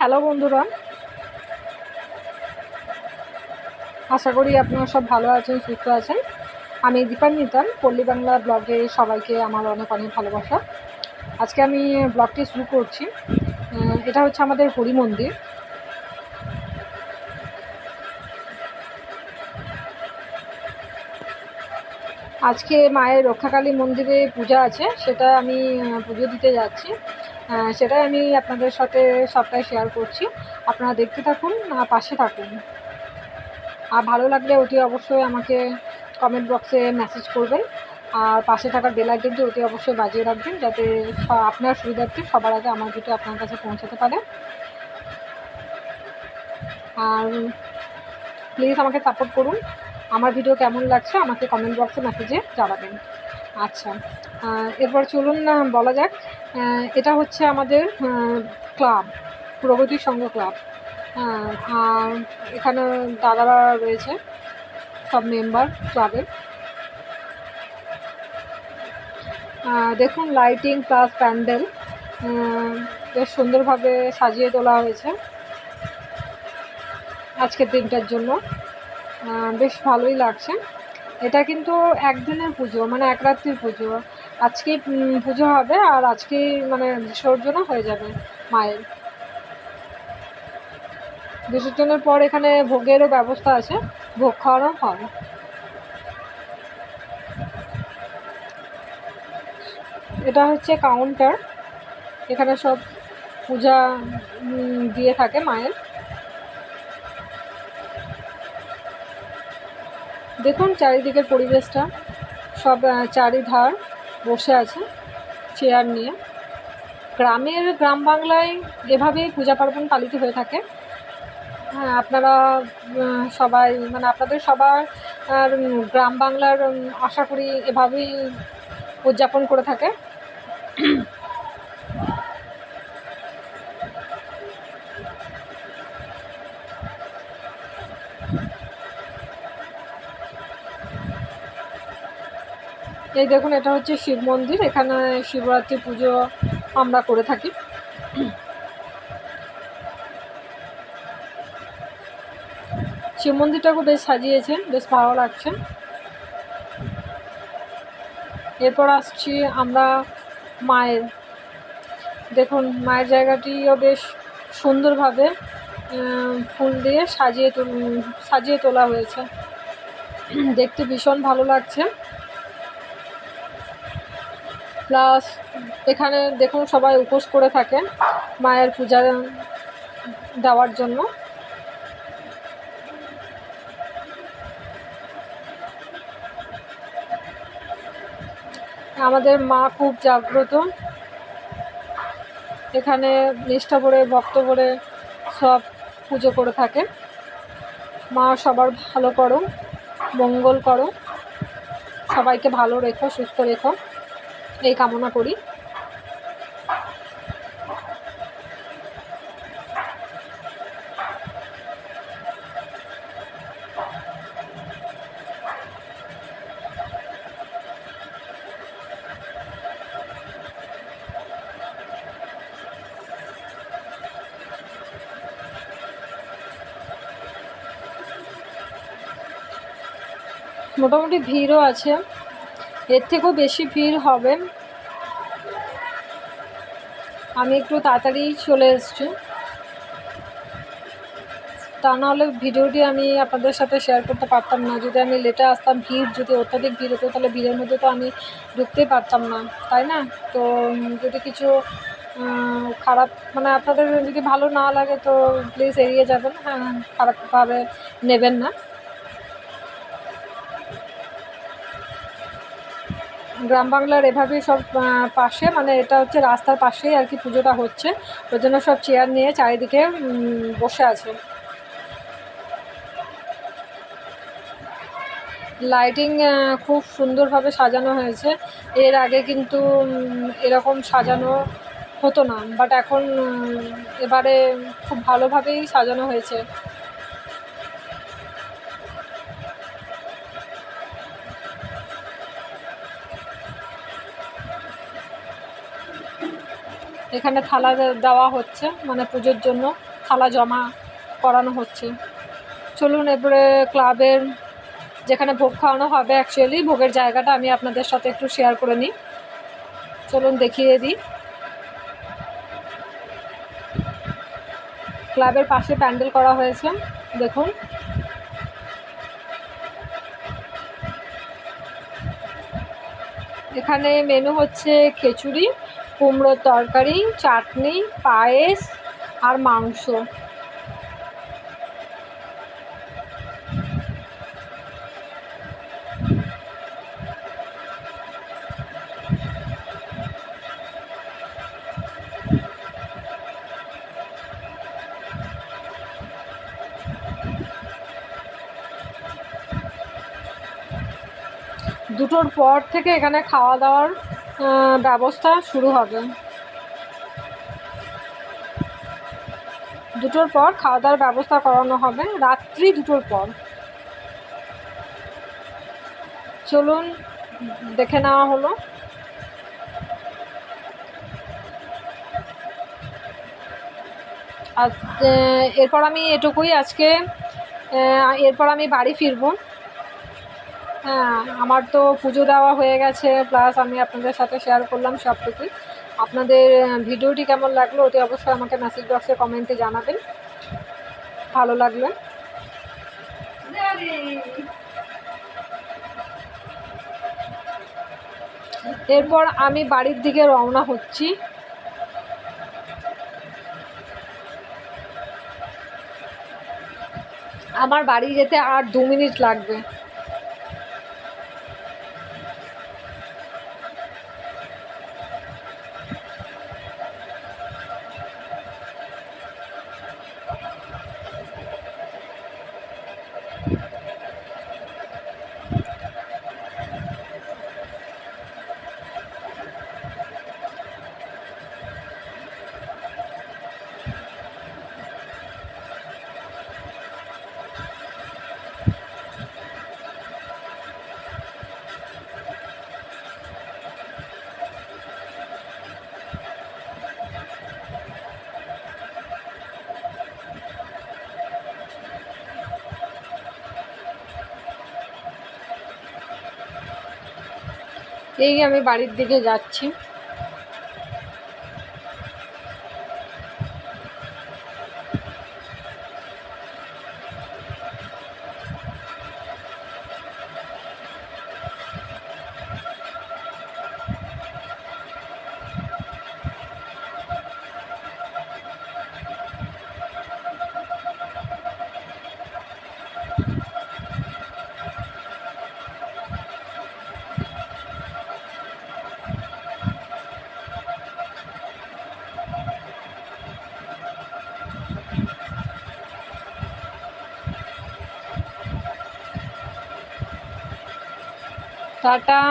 Hello বন্ধুরা, আশা করি আপনারা সব ভালো আছেন, সুস্থ আছেন। আমি দীপান্বিতা, পল্লী বাংলা ব্লগে সবাইকে আমার অনেক অনেক ভালোবাসা। আজকে আমি ব্লগটি শুরু করছি। এটা হচ্ছে আমাদের হরি মন্দির। আজকে মায়ের রক্ষাকালী মন্দিরে পূজা আছে, সেটা আমি পুজো দিতে যাচ্ছি। সেটাই আমি আপনাদের সাথে সবটাই শেয়ার করছি। আপনারা দেখতে থাকুন, পাশে থাকুন। আর ভালো লাগলে অতি অবশ্যই আমাকে কমেন্ট বক্সে মেসেজ করবেন। আর পাশে থাকার বেল আইকনটি অতি অবশ্যই বাজিয়ে রাখবেন, যাতে আপনার সুবিধার্থে সবার আগে আমার ভিডিও আপনার কাছে পৌঁছাতে পারে। আর প্লিজ আমাকে সাপোর্ট করুন। আমার ভিডিও কেমন লাগছে আমাকে কমেন্ট বক্সে মেসেজে জানাবেন। আচ্ছা, এরপর চলুন বলা যাক। এটা হচ্ছে আমাদের ক্লাব, প্রগতি সংঘ ক্লাব। আর এখানে দাদারা রয়েছে, সব মেম্বার ক্লাবের। দেখুন, লাইটিং প্লাস প্যান্ডেল বেশ সুন্দরভাবে সাজিয়ে তোলা হয়েছে আজকের দিনটার জন্য। বেশ ভালোই লাগছে। এটা কিন্তু একদিনের পুজো, মানে এক রাত্রির পুজো। আজকেই পুজো হবে আর আজকেই মানে বিসর্জনও হয়ে যাবে মায়ের। বিসর্জনের পর এখানে ভোগেরও ব্যবস্থা আছে, ভোগ খাওয়ানো হয়। এটা হচ্ছে কাউন্টার, এখানে সব পূজা দিয়ে থাকে মায়ের। দেখুন চারিদিকের পরিবেশটা, সব চারিধার বসে আছে চেয়ার নিয়ে। গ্রাম বাংলায় এভাবেই পূজা পার্বণ পালিত হয়ে থাকে। হ্যাঁ, আপনারা সবাই মানে আপনাদের সবার গ্রাম বাংলার আশা করি এভাবেই উদযাপন করে থাকে। এই দেখুন, এটা হচ্ছে শিব মন্দির। এখানে শিবরাত্রি পুজো আমরা করে থাকি। শিব মন্দিরটাকেও বেশ সাজিয়েছেন, বেশ ভালো লাগছে। এরপর আসছি আমরা মায়ের। দেখুন, মায়ের জায়গাটিও বেশ সুন্দরভাবে ফুল দিয়ে সাজিয়ে তোলা হয়েছে, দেখতে ভীষণ ভালো লাগছে। প্লাস এখানে দেখুন সবাই উপোস করে থাকেন মায়ের পূজা দেওয়ার জন্য। আমাদের মা খুব জাগ্রত, এখানে নিষ্ঠা করে ভক্ত করে সব পুজো করে থাকে। মা সবার ভালো করো, মঙ্গল করো, সবাইকে ভালো রেখো, সুস্থ রেখো, এই কামনা করি। মোটামুটি ভিড়ও আছে, এর থেকেও বেশি ভিড় হবে। আমি একটু তাড়াতাড়ি চলে এসেছি, তা নাহলে ভিডিওটি আমি আপনাদের সাথে শেয়ার করতে পারতাম না। যদি আমি লেটে আসতাম, ভিড় যদি অত্যাধিক ভিড় হতো, তাহলে ভিড়ের মধ্যে তো আমি ঢুকতেই পারতাম না, তাই না? তো যদি কিছু খারাপ মানে আপনাদের যদি ভালো না লাগে তো প্লিজ এড়িয়ে যাবেন। হ্যাঁ, খারাপভাবে নেবেন না। গ্রাম বাংলার এভাবেই সব পাশে, মানে এটা হচ্ছে রাস্তার পাশেই আর কি পুজোটা হচ্ছে। ওই জন্য সব চেয়ার নিয়ে চারিদিকে বসে আছে। লাইটিং খুব সুন্দরভাবে সাজানো হয়েছে। এর আগে কিন্তু এরকম সাজানো হতো না, বাট এখন এবারে খুব ভালোভাবেই সাজানো হয়েছে। এখানে থালা দেওয়া হচ্ছে মানে পুজোর জন্য। থালা জমা করানো হচ্ছে। চলুন এবারে ক্লাবের যেখানে ভোগ খাওয়ানো হবে, অ্যাকচুয়ালি ভোগের জায়গাটা আমি আপনাদের সাথে একটু শেয়ার করে নিই। চলুন দেখিয়ে দিই। ক্লাবের পাশে প্যান্ডেল করা হয়েছে, দেখুন। এখানে মেনু হচ্ছে খিচুড়ি, কুমড়োর তরকারি, চাটনি, পায়েস আর মাংস। দুটোর পর থেকে এখানে খাওয়া দাওয়ার ব্যবস্থা শুরু হবে। দুটোর পর খাওয়া দাওয়ার ব্যবস্থা করানো হবে, রাত্রি 2টোর পর। চলুন দেখে নেওয়া হলো। আর এরপর আমি এটুকুই আজকে, এরপর আমি বাড়ি ফিরবো। হ্যাঁ, আমার তো পুজো দেওয়া হয়ে গেছে, প্লাস আমি আপনাদের সাথে শেয়ার করলাম সবটুকুই। আপনাদের ভিডিওটি কেমন লাগলো অতি অবশ্যই আমাকে মেসেজ বক্সে কমেন্টে জানাবেন ভালো লাগলে। এরপর আমি বাড়ির দিকে রওনা হচ্ছি। আমার বাড়ি যেতে আর 2 মিনিট লাগবে। এই আমি বাড়ির দিকে যাচ্ছি। টাটা।